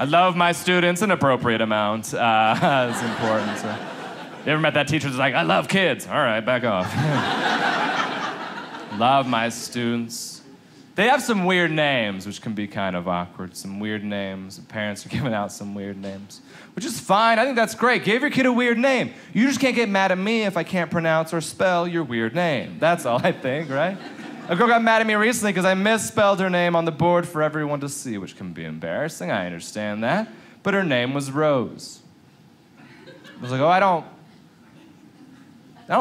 I love my students an appropriate amount. It's important. So. You ever met that teacher that's like, I love kids? All right, back off. Love my students. They have some weird names, which can be kind of awkward. Some weird names. Parents are giving out some weird names, which is fine. I think that's great. Give your kid a weird name. You just can't get mad at me if I can't pronounce or spell your weird name. That's all I think, right? A girl got mad at me recently because I misspelled her name on the board for everyone to see, which can be embarrassing. I understand that. But her name was Rose. I was like, oh, I don't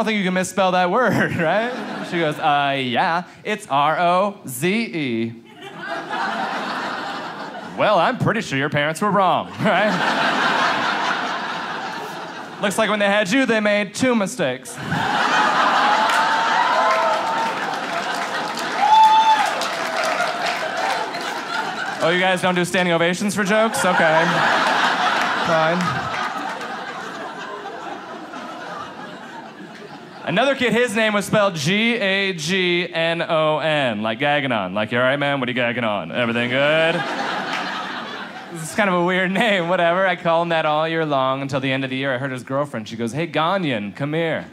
think you can misspell that word, right? She goes, yeah, it's R-O-Z-E. Well, I'm pretty sure your parents were wrong, right? Looks like when they had you, they made 2 mistakes. Oh, you guys don't do standing ovations for jokes? Okay. Fine. Another kid, his name was spelled G-A-G-N-O-N, like gagging on. Like, you all right, man? What are you gagging on? Everything good? This is kind of a weird name, whatever. I call him that all year long until the end of the year. I heard his girlfriend. She goes, hey, Ganyan, come here.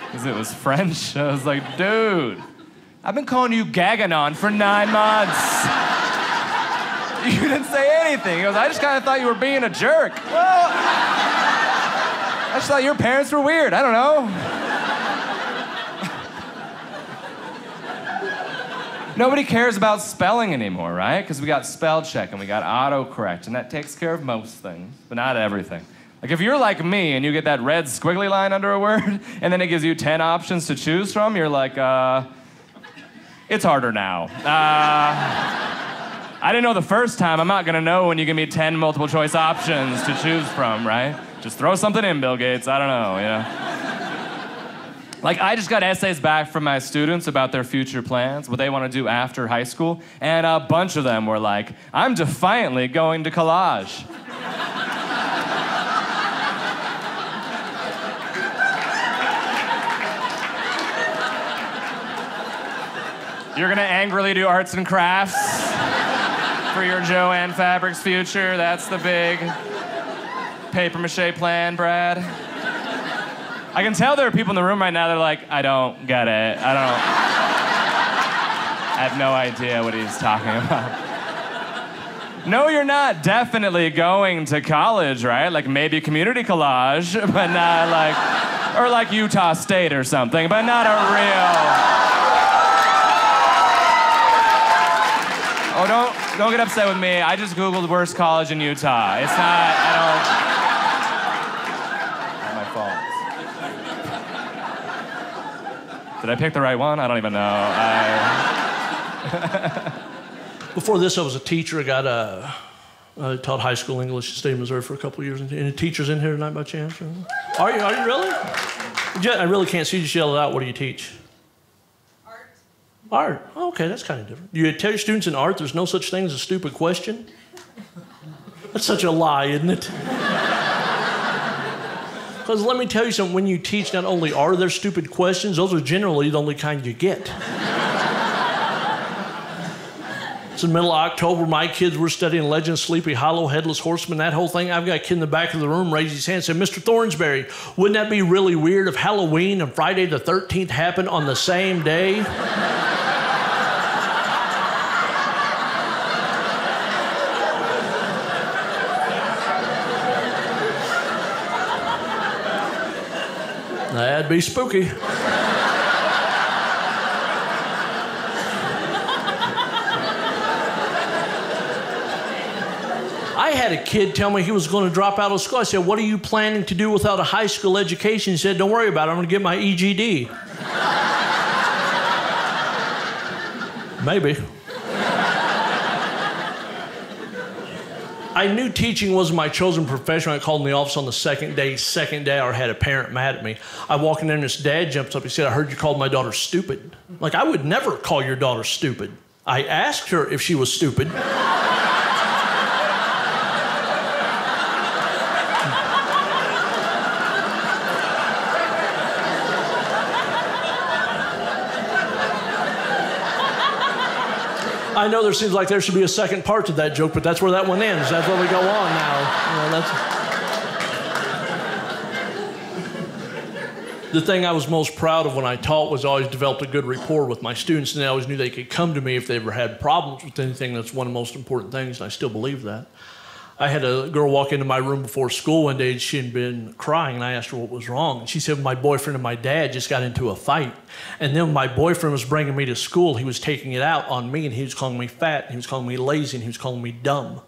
Because it was French. I was like, dude, I've been calling you Gaganon for 9 months. You didn't say anything. He goes, I just kind of thought you were being a jerk. Well, I just thought your parents were weird. I don't know. Nobody cares about spelling anymore, right? Because we got spell check and we got autocorrect, and that takes care of most things, but not everything. Like if you're like me and you get that red squiggly line under a word, and then it gives you 10 options to choose from, you're like, it's harder now. I didn't know the first time. I'm not gonna know when you give me 10 multiple choice options to choose from, right? Just throw something in, Bill Gates. I don't know, you know. Like, I just got essays back from my students about their future plans, what they want to do after high school, and a bunch of them were like, I'm defiantly going to collage. You're gonna angrily do arts and crafts for your Joanne Fabrics future? That's the big papier-mâché plan, Brad? I can tell there are people in the room right now that are like, I don't get it. I have no idea what he's talking about. No, you're not definitely going to college, right? Like maybe community collage, but not like, or like Utah State or something, but not a real... Oh, don't get upset with me. I just Googled worst college in Utah. It's not, not my fault. Did I pick the right one? I don't even know. Before this, I was a teacher. I taught high school English in the state of Missouri for a couple of years. Any teachers in here tonight by chance? Are you really? I really can't see you. Just yell it out. What do you teach? Art. Oh, okay, that's kind of different. You tell your students in art there's no such thing as a stupid question? That's such a lie, isn't it? Because let me tell you something, when you teach, not only are there stupid questions, those are generally the only kind you get. It's in the middle of October, my kids were studying Legend of Sleepy Hollow, Headless Horseman, that whole thing. I've got a kid in the back of the room raise his hand and said, Mr. Thornsberry, wouldn't that be really weird if Halloween and Friday the 13th happened on the same day? That'd be spooky. I had a kid tell me he was going to drop out of school. I said, what are you planning to do without a high school education? He said, don't worry about it. I'm going to get my EGD. Maybe. I knew teaching wasn't my chosen profession. I called in the office on the second day I had a parent mad at me. I walk in there and this dad jumps up. He said, I heard you called my daughter stupid. Like, I would never call your daughter stupid. I asked her if she was stupid. I know there seems like there should be a second part to that joke, but that's where that one ends. That's where we go on now. The thing I was most proud of when I taught was I always developed a good rapport with my students, and I always knew they could come to me if they ever had problems with anything. That's one of the most important things, and I still believe that. I had a girl walk into my room before school one day, and she had been crying, and I asked her what was wrong. And she said, my boyfriend and my dad just got into a fight. And then when my boyfriend was bringing me to school, he was taking it out on me, and he was calling me fat, and he was calling me lazy, and he was calling me dumb.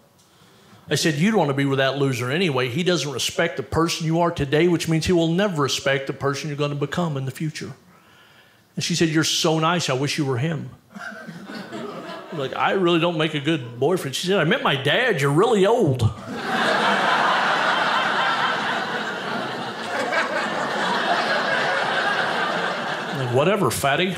I said, you don't want to be with that loser anyway. He doesn't respect the person you are today, which means he will never respect the person you're going to become in the future. And she said, you're so nice. I wish you were him. Like, I really don't make a good boyfriend. She said, I met my dad. You're really old. Like, whatever, fatty.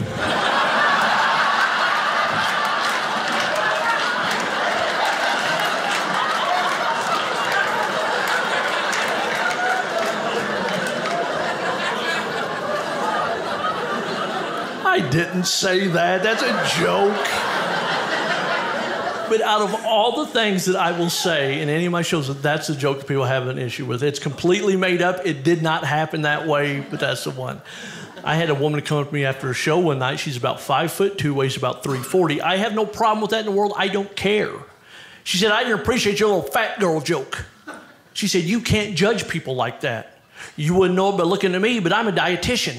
I didn't say that. That's a joke. But out of all the things that I will say in any of my shows, that's the joke that people have an issue with. It's completely made up. It did not happen that way, but that's the one. I had a woman come up to me after a show one night. She's about 5'2", weighs about 340. I have no problem with that in the world. I don't care. She said, I didn't appreciate your little fat girl joke. She said, you can't judge people like that. You wouldn't know it by looking at me, but I'm a dietitian.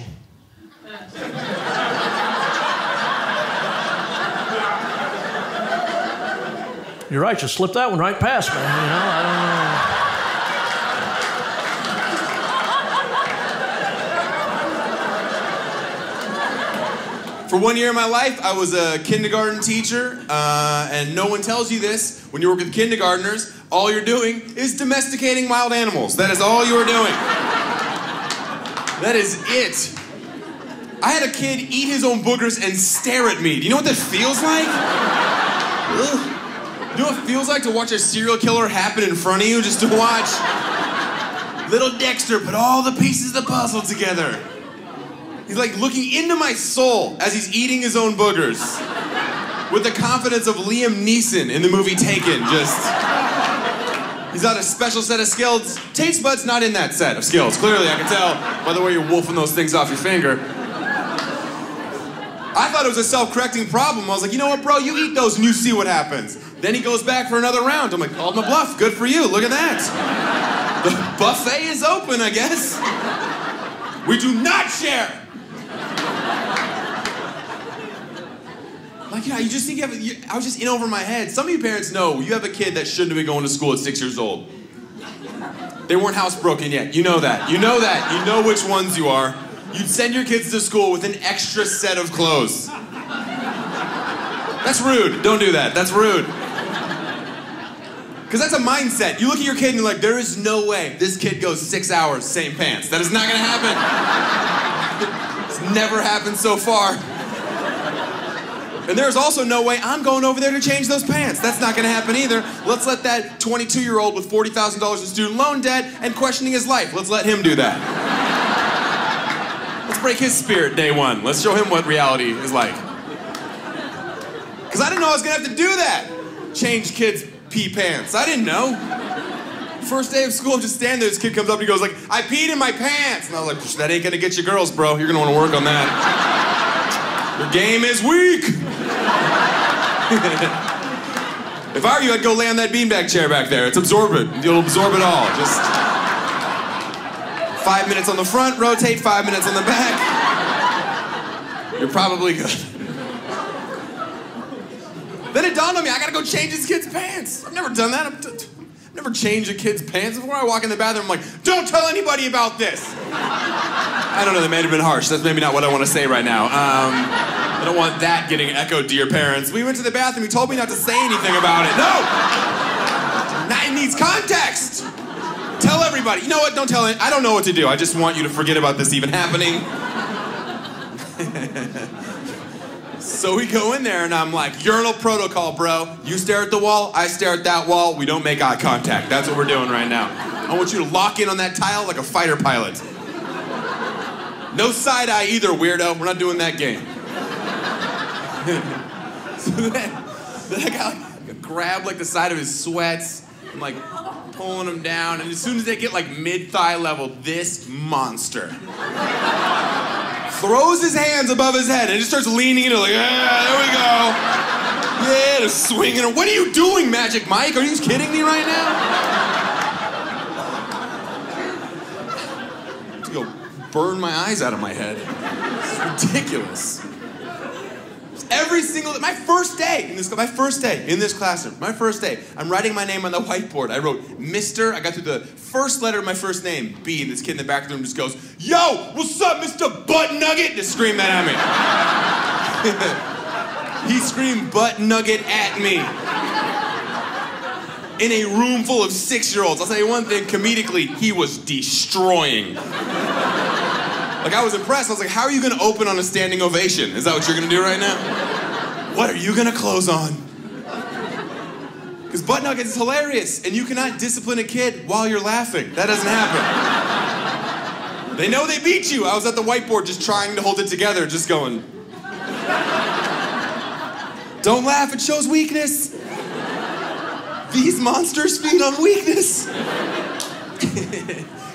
You're right, just slipped that one right past me. You know, I don't know. For 1 year of my life, I was a kindergarten teacher, and no one tells you this. When you work with kindergartners, all you're doing is domesticating wild animals. That is all you are doing. That is it. I had a kid eat his own boogers and stare at me. Do you know what that feels like? Ugh. You know what it feels like to watch a serial killer happen in front of you? Just to watch little Dexter put all the pieces of the puzzle together. He's like looking into my soul as he's eating his own boogers. With the confidence of Liam Neeson in the movie Taken. He's got a special set of skills. Taste bud's not in that set of skills. Clearly, I can tell by the way you're wolfing those things off your finger. I thought it was a self-correcting problem. I was like, you know what, bro? You eat those and you see what happens. Then he goes back for another round. I'm like, called my bluff. Good for you. Look at that. The buffet is open, I guess. We do not share. Like, yeah, you just think I was just in over my head. Some of you parents know you have a kid that shouldn't have been going to school at 6 years old. They weren't housebroken yet. You know that. You know that. You know which ones you are. You'd send your kids to school with an extra set of clothes. That's rude. Don't do that. That's rude. Because that's a mindset. You look at your kid and you're like, there is no way this kid goes 6 hours, same pants. That is not going to happen. It's never happened so far. And there's also no way I'm going over there to change those pants. That's not going to happen either. Let's let that 22-year-old with $40,000 in student loan debt and questioning his life, let's let him do that. Let's break his spirit day one. Let's show him what reality is like. Because I didn't know I was going to have to do that. Change kids' pee pants. I didn't know. First day of school, I'm just standing there. This kid comes up and he goes like, I peed in my pants. And I was like, that ain't going to get you girls, bro. You're going to want to work on that. Your game is weak. If I were you, I'd go lay on that beanbag chair back there. It's absorbent. You'll absorb it all. Just 5 minutes on the front, rotate 5 minutes on the back. You're probably good. Then it dawned on me, I gotta go change this kid's pants. I've never done that. I've never changed a kid's pants before. I walk in the bathroom, I'm like, don't tell anybody about this. I don't know, that may have been harsh. That's maybe not what I want to say right now. I don't want that getting echoed to your parents. We went to the bathroom, he told me not to say anything about it. No! Now it needs context. Tell everybody. You know what, don't tell it. I don't know what to do. I just want you to forget about this even happening. So we go in there and I'm like, urinal protocol, bro. You stare at the wall, I stare at that wall, we don't make eye contact. That's what we're doing right now. I want you to lock in on that tile like a fighter pilot. No side eye either, weirdo. We're not doing that game. Then I got like grabbed like the side of his sweats. I'm like pulling him down, and as soon as they get like mid-thigh level, this monster throws his hands above his head and just starts leaning into like, there we go. Yeah, just swinging. What are you doing, Magic Mike? Are you kidding me right now? To go burn my eyes out of my head. It's ridiculous. Every single day, my first day in this classroom, I'm writing my name on the whiteboard. I wrote Mr. I got through the first letter of my first name, B, and this kid in the back of the room just goes, "Yo, what's up, Mr. Butt Nugget?" Just screamed that at me. He screamed butt nugget at me. In a room full of 6-year-olds. I'll tell you one thing, comedically, he was destroying. Like, I was impressed. I was like, how are you gonna open on a standing ovation? Is that what you're gonna do right now? What are you gonna close on? Because butt nuggets is hilarious, and you cannot discipline a kid while you're laughing. That doesn't happen. They know they beat you. I was at the whiteboard just trying to hold it together, just going. Don't laugh, it shows weakness. These monsters feed on weakness.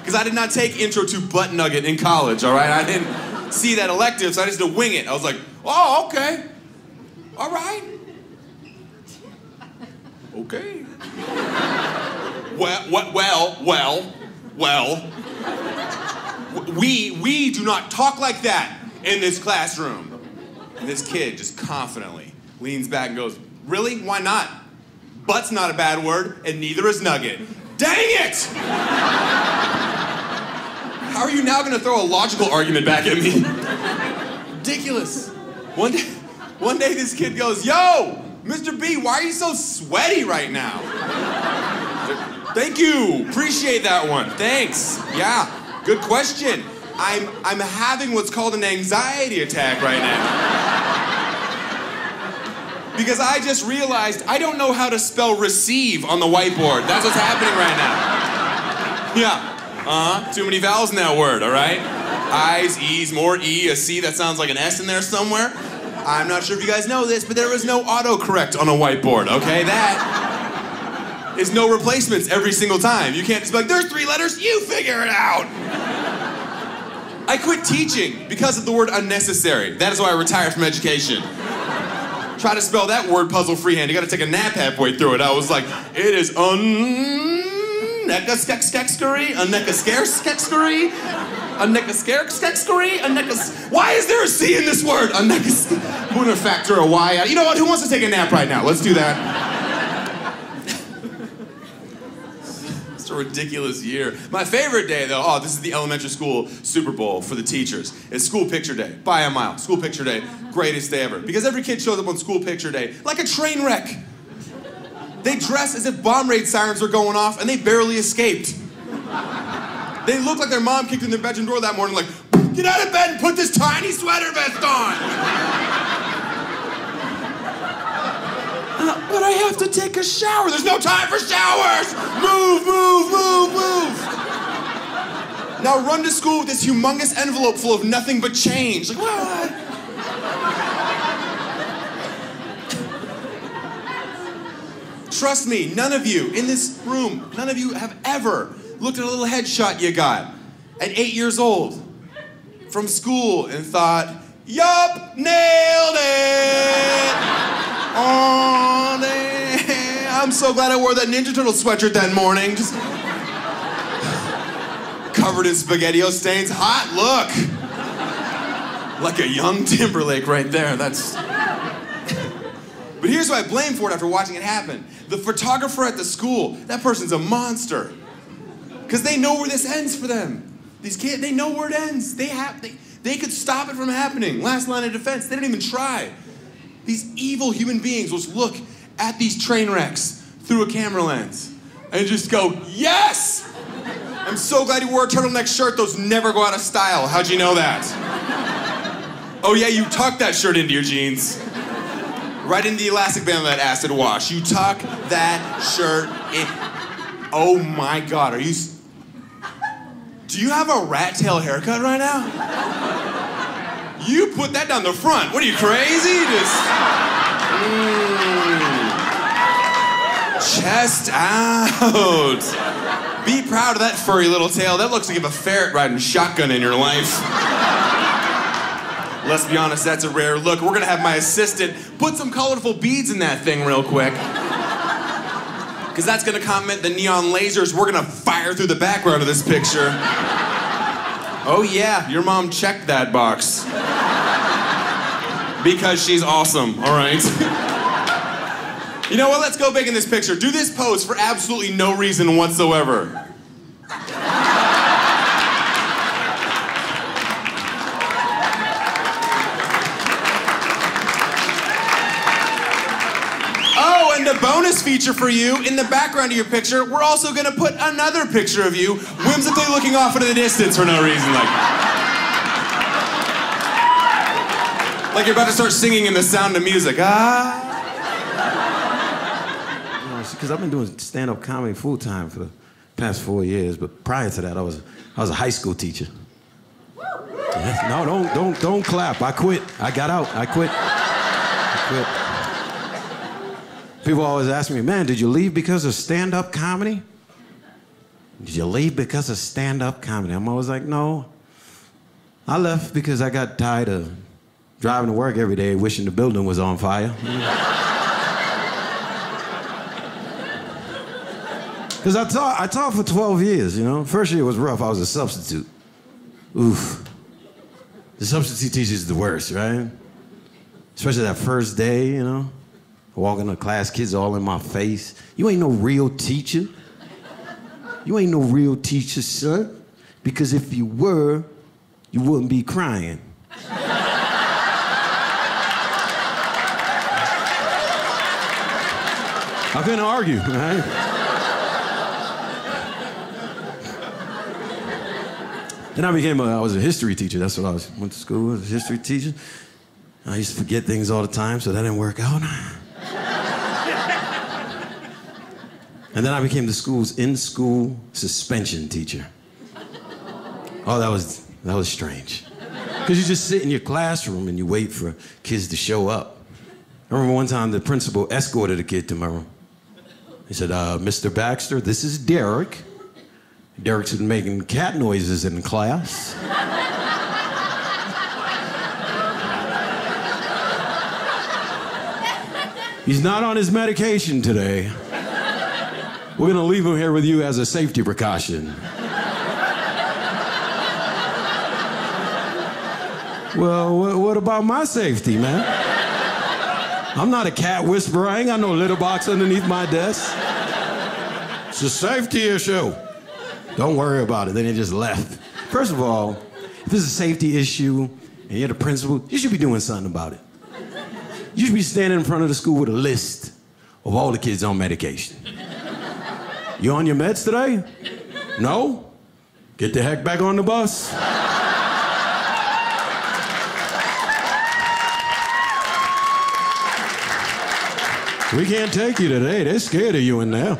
Because I did not take Intro to Butt Nugget in college, all right? I didn't see that elective, so I just had to wing it. I was like, oh, okay. All right. Okay. Well. We do not talk like that in this classroom. And this kid just confidently leans back and goes, really? Why not? Butt's not a bad word, and neither is nugget. Dang it! How are you now gonna throw a logical argument back at me? Ridiculous. One day this kid goes, yo, Mr. B, why are you so sweaty right now? Thank you, appreciate that one, thanks. Yeah, good question. I'm having what's called an anxiety attack right now. Because I just realized I don't know how to spell receive on the whiteboard. That's what's happening right now. Yeah. Too many vowels in that word, all right? I's, E's, more E, a C that sounds like an S in there somewhere. I'm not sure if you guys know this, but there is no autocorrect on a whiteboard, okay? That is no replacements every single time. You can't just be like, there's 3 letters, you figure it out. I quit teaching because of the word unnecessary. That is why I retired from education. Try to spell that word puzzle freehand. You gotta take a nap halfway through it. I was like, it is Why is there a C in this word? I'm gonna factor a Y out. You know what? Who wants to take a nap right now? Let's do that. It's a ridiculous year. My favorite day, though, this is the elementary school Super Bowl for the teachers. It's school picture day, by a mile. School picture day, greatest day ever. Because every kid shows up on school picture day like a train wreck. They dress as if bomb raid sirens were going off and they barely escaped. They look like their mom kicked in their bedroom door that morning like, get out of bed and put this tiny sweater vest on. But I have to take a shower. There's no time for showers. Move. Now run to school with this humongous envelope full of nothing but change. Like, what? Trust me, none of you in this room, none of you have ever looked at a little headshot you got at 8 years old from school and thought, yup, nailed it. Oh, I'm so glad I wore that Ninja Turtle sweatshirt that morning. Just covered in SpaghettiO stains. Hot look. Like a young Timberlake right there. That's... But here's who I blame for it after watching it happen. The photographer at the school, that person's a monster. Because they know where this ends for them. These kids, they know where it ends. They could stop it from happening. Last line of defense, they didn't even try. These evil human beings will just look at these train wrecks through a camera lens and just go, yes! I'm so glad you wore a turtleneck shirt. Those never go out of style. How'd you know that? Oh yeah, you tucked that shirt into your jeans. Right in the elastic band of that acid wash. You tuck that shirt in. Oh my God, do you have a rat tail haircut right now? You put that down the front. What are you, crazy? Just... Chest out. Be proud of that furry little tail. That looks like you have a ferret riding shotgun in your life. Let's be honest, that's a rare look. We're gonna have my assistant put some colorful beads in that thing real quick. Because that's gonna complement the neon lasers we're gonna fire through the background of this picture. Oh yeah, your mom checked that box. Because she's awesome, all right? You know what, let's go big in this picture. Do this pose for absolutely no reason whatsoever. Oh, and a bonus feature for you, in the background of your picture, we're also gonna put another picture of you whimsically looking off into the distance for no reason, like you're about to start singing in The Sound of Music. Ah. Because I've been doing stand-up comedy full-time for the past 4 years, but prior to that, I was a high school teacher. Yeah, no, don't clap. I quit. I got out. I quit. People always ask me, man, did you leave because of stand-up comedy? Did you leave because of stand-up comedy? I'm always like, no. I left because I got tired of driving to work every day wishing the building was on fire. Because I taught for 12 years, you know. First year was rough. I was a substitute. Oof. The substitute teacher is the worst, right? Especially that first day, you know. Walking to class, kids all in my face. You ain't no real teacher. You ain't no real teacher, son. Because if you were, you wouldn't be crying. I couldn't argue, right? Then I was a history teacher. That's what I went to school, I was a history teacher. I used to forget things all the time, so that didn't work out. And then I became the school's in-school suspension teacher. Oh, that was strange. Because you just sit in your classroom and you wait for kids to show up. I remember one time the principal escorted a kid to my room. He said, Mr. Baxter, this is Derek. Derek's been making cat noises in class. He's not on his medication today. We're gonna leave him here with you as a safety precaution. Well, what about my safety, man? I'm not a cat whisperer. I ain't got no litter box underneath my desk. It's a safety issue. Don't worry about it. Then he just left. First of all, if it's a safety issue and you're the principal, you should be doing something about it. You should be standing in front of the school with a list of all the kids on medication. You on your meds today? No? Get the heck back on the bus. We can't take you today. They're scared of you in there.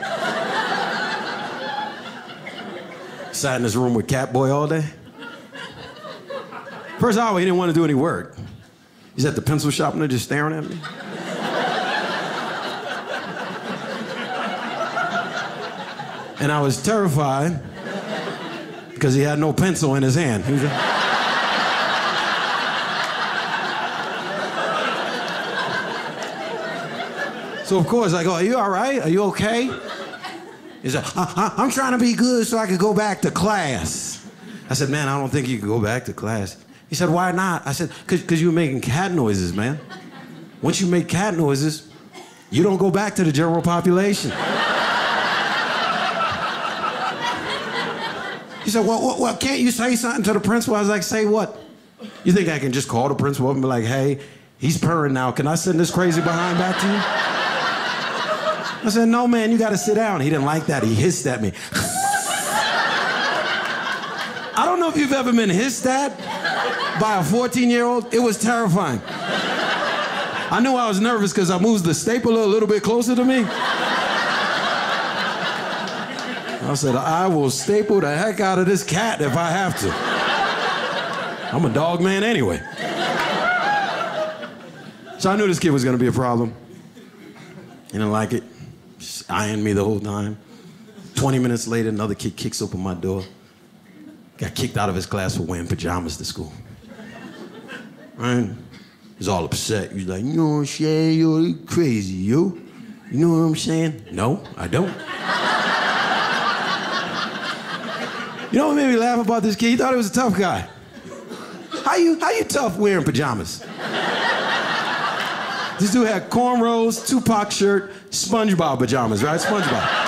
Sat in this room with Catboy all day. First hour, he didn't want to do any work. He's at the pencil shop and they're just staring at me. And I was terrified because he had no pencil in his hand. So of course I go, are you all right? Are you okay? He said, I'm trying to be good so I could go back to class. I said, man, I don't think you can go back to class. He said, why not? I said, because you were making cat noises, man. Once you make cat noises, you don't go back to the general population. He said, well, can't you say something to the principal? I was like, say what? You think I can just call the principal up and be like, hey, he's purring now. Can I send this crazy behind back to you? I said, no, man, you got to sit down. He didn't like that. He hissed at me. I don't know if you've ever been hissed at by a 14-year-old. It was terrifying. I knew I was nervous because I moved the stapler a little bit closer to me. I said, I will staple the heck out of this cat if I have to. I'm a dog man anyway. So I knew this kid was going to be a problem. He didn't like it. Just eyeing me the whole time. 20 minutes later, another kid kicks open my door. Got kicked out of his class for wearing pajamas to school. Right? He's all upset. He's like, you know what I'm saying? You're crazy, yo. You know what I'm saying? No, I don't. You know what made me laugh about this kid? He thought he was a tough guy. How you tough wearing pajamas? This dude had cornrows, Tupac shirt, SpongeBob pajamas, right? SpongeBob.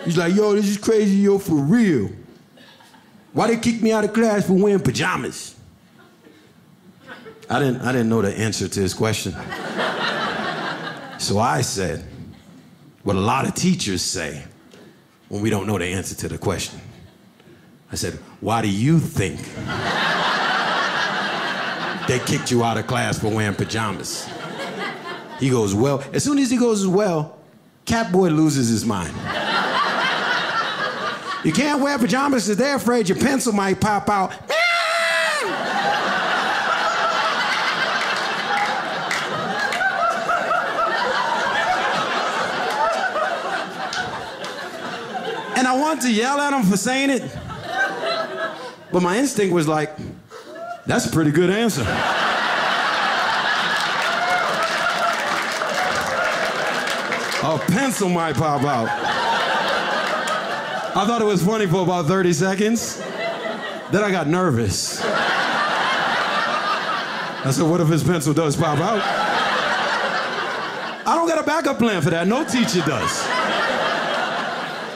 He's like, yo, this is crazy, yo, for real. Why they kick me out of class for wearing pajamas? I didn't know the answer to his question. So I said what a lot of teachers say when we don't know the answer to the question. I said, why do you think they kicked you out of class for wearing pajamas? He goes, well, as soon as he goes, well, Catboy loses his mind. You can't wear pajamas because they're afraid your pencil might pop out. And I wanted to yell at him for saying it, but my instinct was like, that's a pretty good answer. A pencil might pop out. I thought it was funny for about 30 seconds. Then I got nervous. I said, what if his pencil does pop out? I don't got a backup plan for that. No teacher does.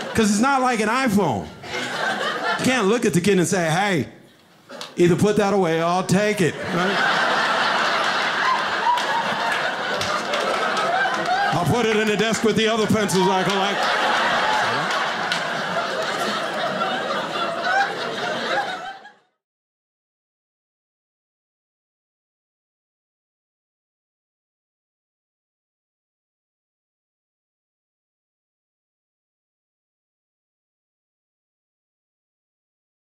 Because it's not like an iPhone. You can't look at the kid and say, hey, either put that away or I'll take it. Right? I'll put it in the desk with the other pencils I collect.